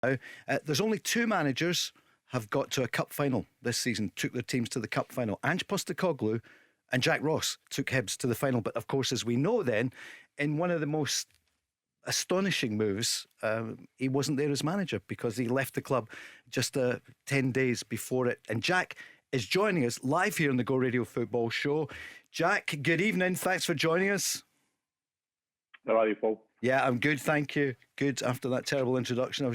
There's only two managers have got to a cup final this season, took their teams to the cup final. Ange Postecoglou and Jack Ross took Hibs to the final. But of course, as we know then, in one of the most astonishing moves, he wasn't there as manager because he left the club just 10 days before it. And Jack is joining us live here on the Go Radio Football Show. Jack, good evening. Thanks for joining us. How are you, Paul? Yeah, I'm good, thank you. Good after that terrible introduction.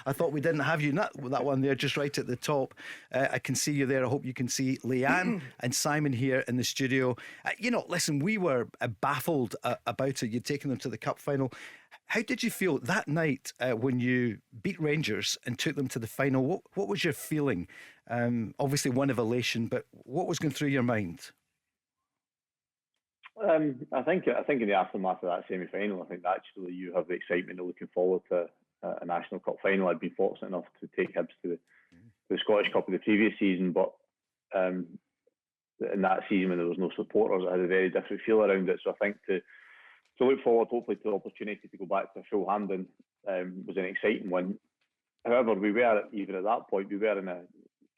I thought we didn't have you. That one there, just right at the top. I can see you there. I hope you can see Leanne and Simon here in the studio. Listen, we were baffled about it. You'd taken them to the cup final. How did you feel that night when you beat Rangers and took them to the final? What was your feeling? Obviously one of elation, but what was going through your mind? I think in the aftermath of that semi-final, I think naturally you have the excitement of looking forward to a National Cup final. I'd been fortunate enough to take Hibs to the Scottish Cup of the previous season, but in that season when there was no supporters, I had a very different feel around it. So I think to look forward, hopefully, to the opportunity to go back to a full handing was an exciting one. However, we were, even at that point,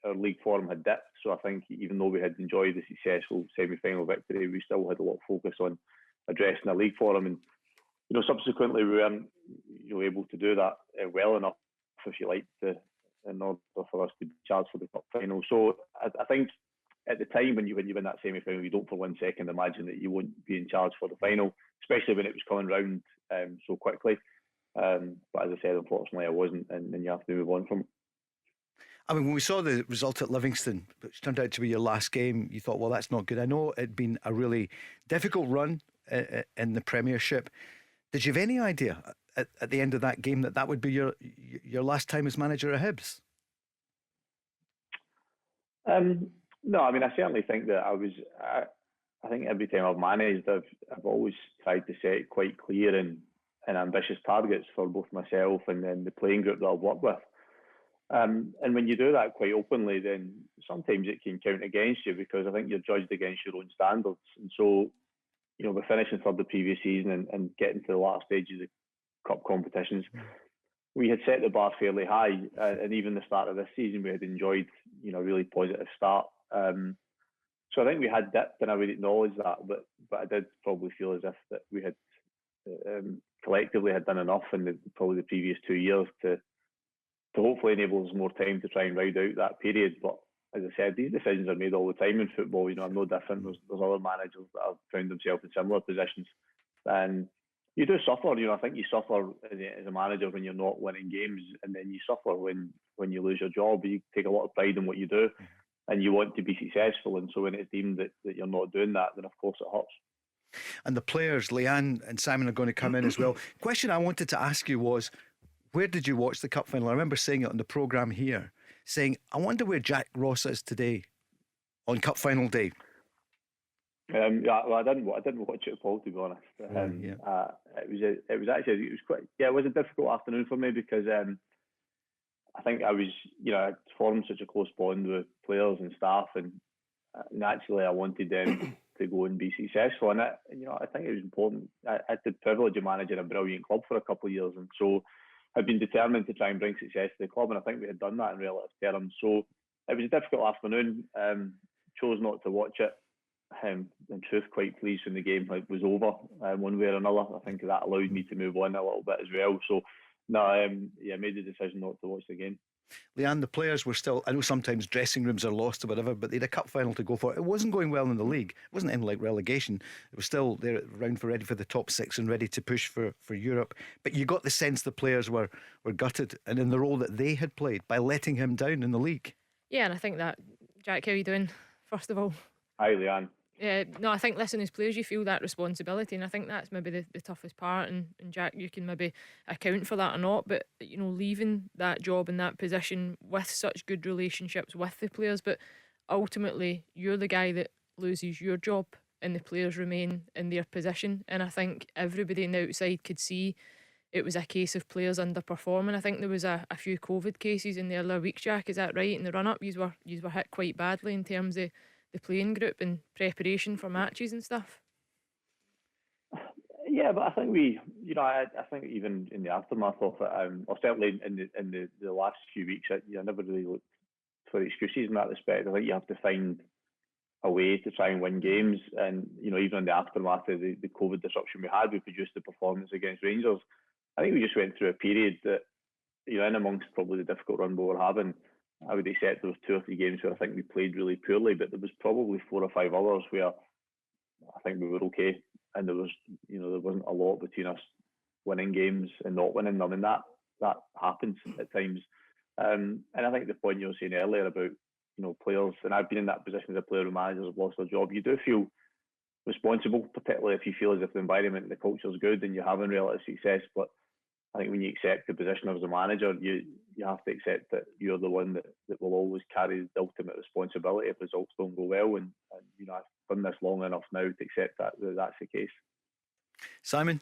our league form had dipped. So I think even though we had enjoyed the successful semi-final victory, we still had a lot of focus on addressing our league form. And subsequently we weren't able to do that well enough, if you like, in order for us to be charged for the cup final. So I think at the time when you win that semi-final, you don't for 1 second imagine that you won't be in charge for the final, especially when it was coming round so quickly. But as I said, unfortunately I wasn't, and you have to move on from it. I mean, when we saw the result at Livingston, which turned out to be your last game, you thought, well, that's not good. I know it'd been a really difficult run in the Premiership. Did you have any idea at the end of that game that would be your last time as manager of Hibs? No, I mean, I certainly think that I think every time I've managed, I've always tried to set quite clear and ambitious targets for both myself and then the playing group that I've worked with. And when you do that quite openly, then sometimes it can count against you because I think you're judged against your own standards. And so, we're finishing third the previous season and getting to the last stages of cup competitions. We had set the bar fairly high, and even the start of this season, we had enjoyed, a really positive start. So I think we had dipped, and I would acknowledge that, but I did probably feel as if that we had collectively had done enough in probably the previous 2 years to hopefully enable us more time to try and ride out that period. But as I said, these decisions are made all the time in football. I'm no different. There's other managers that have found themselves in similar positions, and you do suffer. I think you suffer as a manager when you're not winning games, and then you suffer when you lose your job. You take a lot of pride in what you do, and you want to be successful. And so when it's deemed that you're not doing that, then of course it hurts. And the players, Leanne and Simon, are going to come in as well. Question I wanted to ask you was, where did you watch the cup final? I remember saying it on the programme here, saying, I wonder where Jack Ross is today on cup final day. I didn't watch it, Paul, to be honest. It was a difficult afternoon for me because I think I was, I formed such a close bond with players and staff, and naturally I wanted them to go and be successful. And I think it was important. I had the privilege of managing a brilliant club for a couple of years, and so I've been determined to try and bring success to the club, and I think we had done that in relative terms. So it was a difficult afternoon. Chose not to watch it. In truth, quite pleased when the game was over, one way or another. I think that allowed me to move on a little bit as well. So I made the decision not to watch the game. Leanne, the players were still, I know sometimes dressing rooms are lost or whatever, but they had a cup final to go for. It wasn't going well in the league. It wasn't anything like relegation. It was still there around ready for the top six and ready to push for Europe. But you got the sense the players were gutted and in the role that they had played by letting him down in the league. Yeah, and I think that, Jack, how are you doing, first of all? Hi, Leanne. Yeah, no, I think, listen, as players you feel that responsibility, and I think that's maybe the toughest part, and Jack, you can maybe account for that or not, but leaving that job in that position with such good relationships with the players, but ultimately you're the guy that loses your job and the players remain in their position. And I think everybody on the outside could see it was a case of players underperforming. I think there was a few COVID cases in the earlier weeks, Jack, is that right? In the run up you were hit quite badly in terms of the playing group and preparation for matches and stuff. Yeah, but I think I think even in the aftermath of it, or certainly in the last few weeks, I never really looked for excuses in that respect. I think you have to find a way to try and win games, and even in the aftermath of the COVID disruption we had, we produced the performance against Rangers. I think we just went through a period that, in amongst probably the difficult run we were having, I would accept there was 2 or 3 games where I think we played really poorly, but there was probably 4 or 5 others where I think we were okay, and there wasn't a lot between us winning games and not winning them, and that happens at times. And I think the point you were saying earlier about players, and I've been in that position as a player who managers have lost their job. You do feel responsible, particularly if you feel as if the environment and the culture is good and you're having relative success. But I think when you accept the position as a manager, you have to accept that you're the one that will always carry the ultimate responsibility if results don't go well. And I've done this long enough now to accept that's the case. Simon?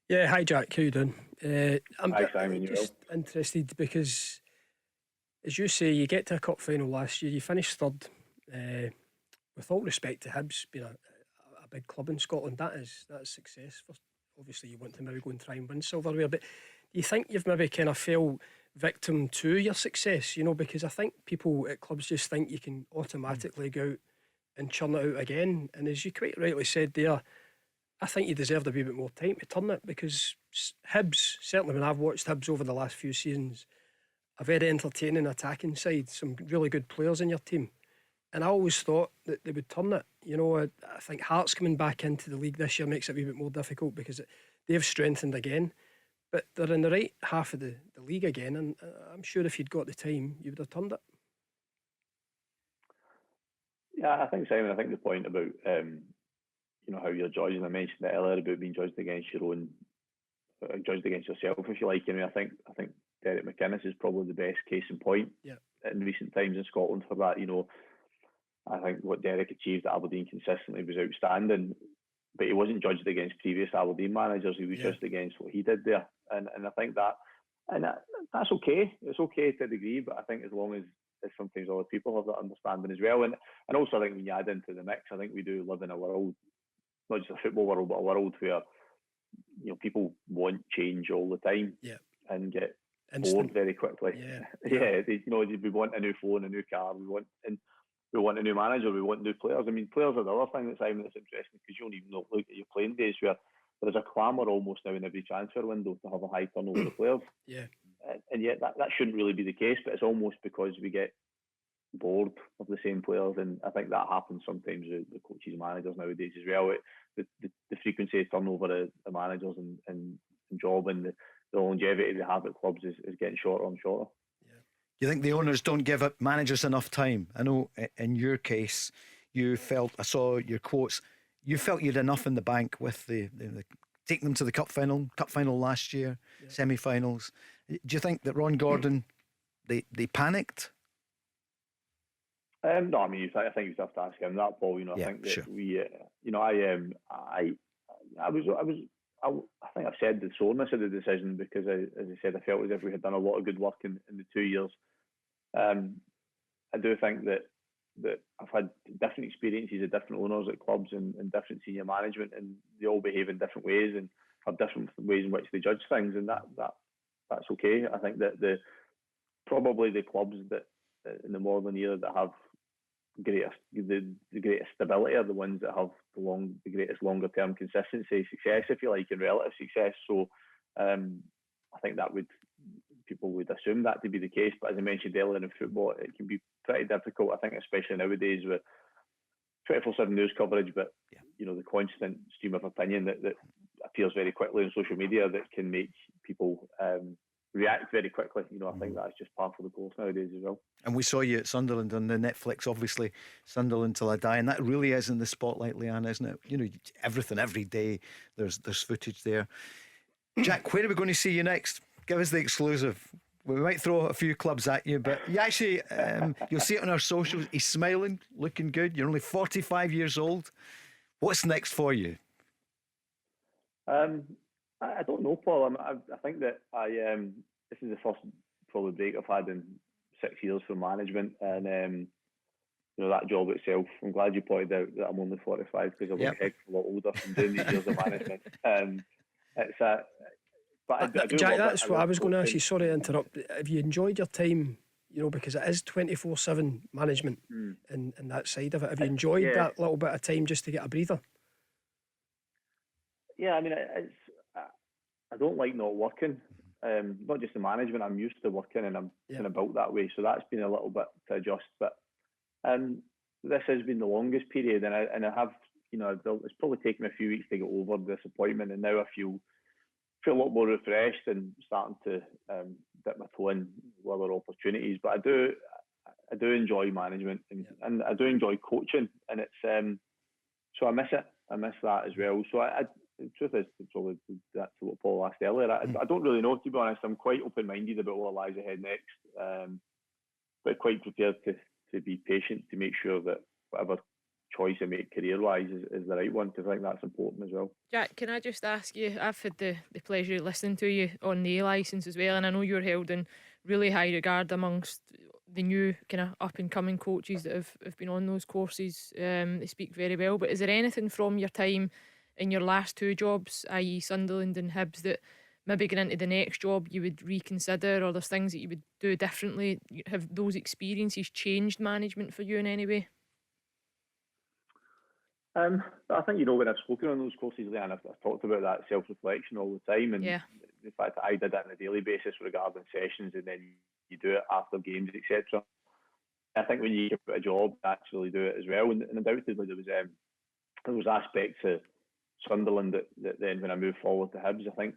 Yeah, hi Jack, how you doing? Hi Simon, just interested because, as you say, you get to a cup final last year, you finished third. With all respect to Hibs being a big club in Scotland, that is success. Obviously, you want to maybe go and try and win silverware, but do you think you've maybe kind of fell victim to your success? Because I think people at clubs just think you can automatically go out and churn it out again. And as you quite rightly said there, I think you deserved a wee bit more time to turn it, because Hibs, certainly when I've watched Hibs over the last few seasons, a very entertaining attacking side, some really good players in your team. And I always thought that they would turn it. I think Hearts coming back into the league this year makes it a wee bit more difficult because they've strengthened again. But they're in the right half of the league again, and I'm sure if you'd got the time, you would have turned it. Yeah, I think, Simon, the point about how you're judged, and I mentioned that earlier about being judged against judged against yourself, if you like. I think Derek McInnes is probably the best case in point in recent times in Scotland for that. I think what Derek achieved at Aberdeen consistently was outstanding, but he wasn't judged against previous Aberdeen managers. He was judged against what he did there, and I think that's okay. It's okay to a degree, but I think as long as sometimes other people have that understanding as well, and also I think when you add into the mix, I think we do live in a world, not just a football world, but a world where people want change all the time and get bored very quickly. We want a new phone, a new car, we want a new manager, we want new players. I mean, players are the other thing that's interesting, because you don't even look at your playing days where there's a clamour almost now in every transfer window to have a high turnover of players. And yet that shouldn't really be the case, but it's almost because we get bored of the same players, and I think that happens sometimes with the coaches and managers nowadays as well. The frequency of turnover of the managers and job, and the longevity they have at clubs is getting shorter and shorter. Do you think the owners don't give up managers enough time? I know in your case, you felt, I saw your quotes, you felt you had enough in the bank with the taking them to the cup final last year, semi-finals. Do you think that Ron Gordon, they panicked? No, I mean, I think you have to ask him that, Paul. I think that we, I think I've said the soreness of the decision, because as I said, I felt as if we had done a lot of good work in the 2 years. I do think that I've had different experiences of different owners at clubs and different senior management, and they all behave in different ways and have different ways in which they judge things, and that's okay. I think that probably the clubs that in the modern era that have the greatest stability are the ones that have the greatest longer term consistency, success, if you like, and relative success. So I think people would assume that to be the case, but as I mentioned earlier, in football it can be pretty difficult. I think especially nowadays with 24/7 news coverage, but the constant stream of opinion that appears very quickly on social media, that can make people react very quickly. I think that's just part of the course nowadays as well. And we saw you at Sunderland on the Netflix, obviously, Sunderland Till I Die, and that really is in the spotlight, Leanne, isn't it? Everything, every day, there's footage there. Jack, where are we going to see you next? Give us the exclusive. We might throw a few clubs at you, but you actually, you'll see it on our socials. He's smiling, looking good. You're only 45 years old. What's next for you? I don't know, Paul. I think that this is the first probably break I've had in 6 years for management, and that job itself. I'm glad you pointed out that I'm only 45 because I look a heck of a lot older from doing these years of management. It's a, but I do Jack, love that's it. what I was going to ask coaching. you. Sorry to interrupt. Have you enjoyed your time? Because it is 24/7 management and that side of it. Have you enjoyed that little bit of time just to get a breather? Yeah, I mean, I don't like not working. Not just the management. I'm used to working, and I'm kind of built that way. So that's been a little bit to adjust. But this has been the longest period, and I have, it's probably taken me a few weeks to get over the disappointment, and now I feel a lot more refreshed and starting to dip my toe in with other opportunities. But I do enjoy management, and I do enjoy coaching, and it's so I miss it. I miss that as well. So the truth is, probably that's what Paul asked earlier. I don't really know, to be honest. I'm quite open-minded about what lies ahead next, but quite prepared to be patient to make sure that whatever choice I make career-wise is the right one, because I think that's important as well. Jack, can I just ask you, I've had the pleasure of listening to you on the A licence as well, and I know you're held in really high regard amongst the new kind of up-and-coming coaches that have been on those courses. They speak very well, but is there anything from your time in your last two jobs, i.e. Sunderland and Hibs, that maybe going into the next job you would reconsider, or there's things that you would do differently? Have those experiences changed management for you in any way? I think, when I've spoken on those courses, Leanne, I've talked about that self-reflection all the time, and the fact that I did it on a daily basis regarding sessions, and then you do it after games, etc. I think when you give it a job, you actually do it as well, and undoubtedly there was aspects of Sunderland that then when I moved forward to Hibs, I think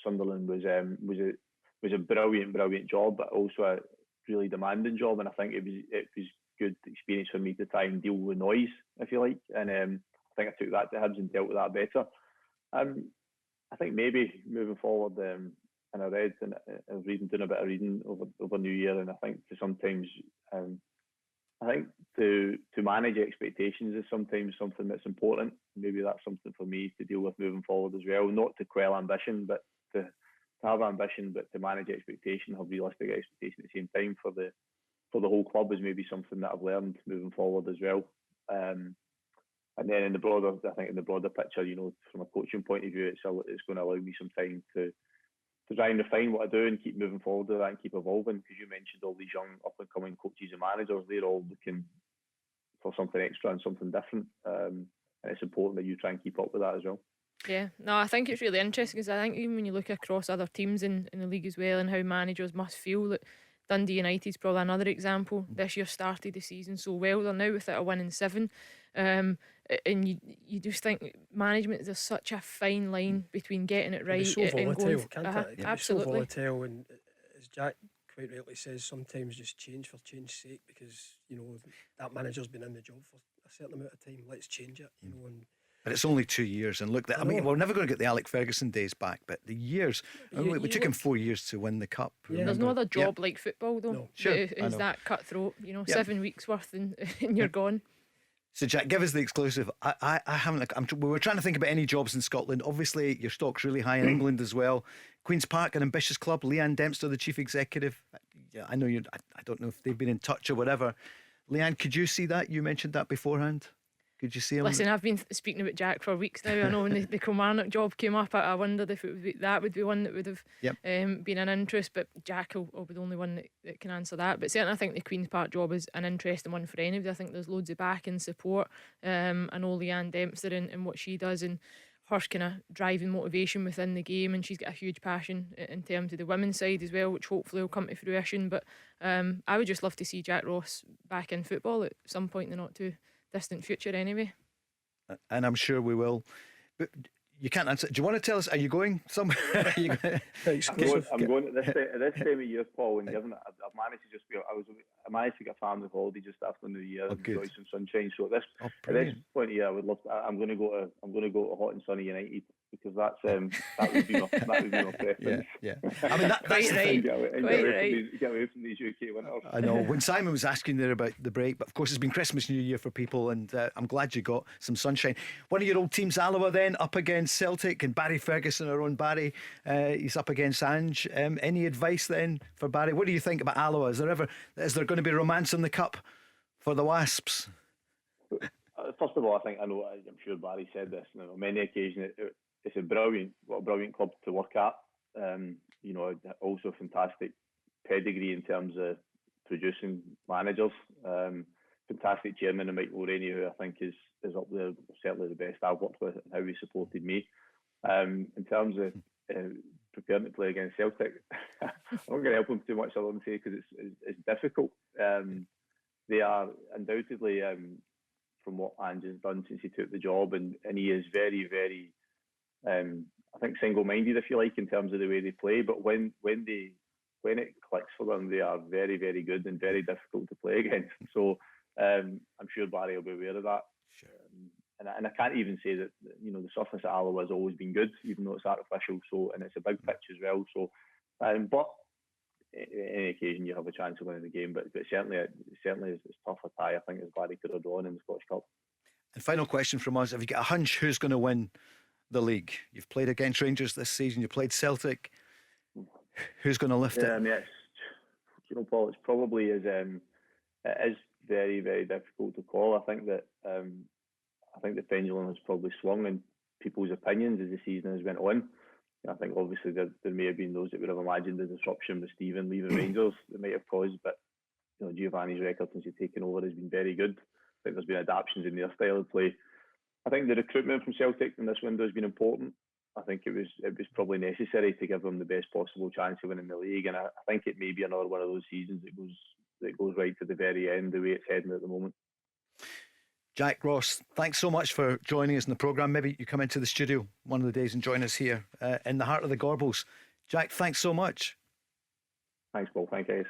Sunderland was a brilliant job, but also a really demanding job, and I think it was good experience for me to try and deal with noise, if you like, and I think I took that to Hibs and dealt with that better. I think maybe moving forward, and I read and I was doing a bit of reading over New Year, and I think sometimes I think to manage expectations is sometimes something that's important. Maybe that's something for me to deal with moving forward as well. Not to quell ambition, but to have ambition, but to manage expectation, have realistic expectation at the same time for the whole club is maybe something that I've learned moving forward as well. And then in the broader picture, from a coaching point of view, it's going to allow me some time to try and refine what I do and keep moving forward with that and keep evolving. Because you mentioned all these young up and coming coaches and managers, they're all looking for something extra and something different, and it's important that you try and keep up with that as well. Yeah, no, I think it's really interesting, because I think even when you look across other teams in the league as well, and how managers must feel, that Dundee United's probably another example. This year started the season so well, they're now without a win in 7, and you just think management, there's such a fine line between getting it right it's so and volatile, going can't it? It absolutely so volatile, and as Jack quite rightly says, sometimes just change for change's sake, because that manager's been in the job for a certain amount of time. Let's change it, and but it's only 2 years, and look, I mean, we're never going to get the Alec Ferguson days back, but the years, we took him 4 years to win the cup. There's no other job like football, though. No. Sure, is that cutthroat, 7 weeks worth and you're gone. So Jack, give us the exclusive. I haven't. We were trying to think about any jobs in Scotland. Obviously, your stock's really high in England as well. Queen's Park, an ambitious club. Leanne Dempster, the chief executive. Yeah, I know you. I don't know if they've been in touch or whatever. Leanne, could you see that? You mentioned that beforehand. Could you see him? Listen, I've been speaking about Jack for weeks now. I know when the Kilmarnock job came up, I wondered if that would be one that would have been an interest, but Jack will be the only one that can answer that. But certainly I think the Queen's Park job is an interesting one for anybody. I think there's loads of back and support. I know Leanne Dempster and what she does, and her kind of driving motivation within the game, and she's got a huge passion in terms of the women's side as well, which hopefully will come to fruition. But I would just love to see Jack Ross back in football at some point in the not too distant future anyway. And I'm sure we will. But you can't answer. Do you want to tell us, are you going somewhere? I'm going at this time of year, Paul, and given I've managed to just I managed to get a family holiday just after New Year and enjoy some sunshine. So at this point of year, I would love to, I'm going to go to hot and sunny United, because that would be my preference. Yeah. I mean, that's right. Get away from these UK winters. I know. When Simon was asking there about the break, but of course it's been Christmas, New Year for people, and I'm glad you got some sunshine. One of your old teams, Alloa, then up against Celtic, and Barry Ferguson, our own Barry, he's up against Ange. Any advice then for Barry? What do you think about Alloa? Is there going to be romance in the cup for the Wasps? First of all, I'm sure Barry said this on many occasions. It's a brilliant club to work at. Also fantastic pedigree in terms of producing managers. Fantastic chairman, and Mike Mulroney, who I think is up there, certainly the best I've worked with, and how he supported me. In terms of preparing to play against Celtic, I'm not going to help him too much, I wouldn't say, because it's difficult. They are undoubtedly, from what Ange has done since he took the job, and he is very, very, I think, single-minded, if you like, in terms of the way they play. But when it clicks for them, they are very, very good and very difficult to play against. So I'm sure Barry will be aware of that. Sure. And I can't even say that the surface at Alloa has always been good, even though it's artificial. So, and it's a big pitch as well. So, but any occasion you have a chance of winning the game, but certainly it's tough a tie, I think, as Barry could have drawn in the Scottish Cup. And final question from us: have you got a hunch who's going to win the league? You've played against Rangers this season. You played Celtic. Who's going to lift it? Yes, Paul, it's probably it is very, very difficult to call. I think that the pendulum has probably swung in people's opinions as the season has went on. I think obviously there may have been those that would have imagined the disruption with Stephen leaving Rangers that might have caused, but Giovanni's record since he's taken over has been very good. I think there's been adaptations in their style of play. I think the recruitment from Celtic in this window has been important. I think it was probably necessary to give them the best possible chance of winning the league, and I think it may be another one of those seasons that goes right to the very end, the way it's heading at the moment. Jack Ross, thanks so much for joining us in the programme. Maybe you come into the studio one of the days and join us here in the heart of the Gorbals. Jack, thanks so much. Thanks, Paul. Thank you.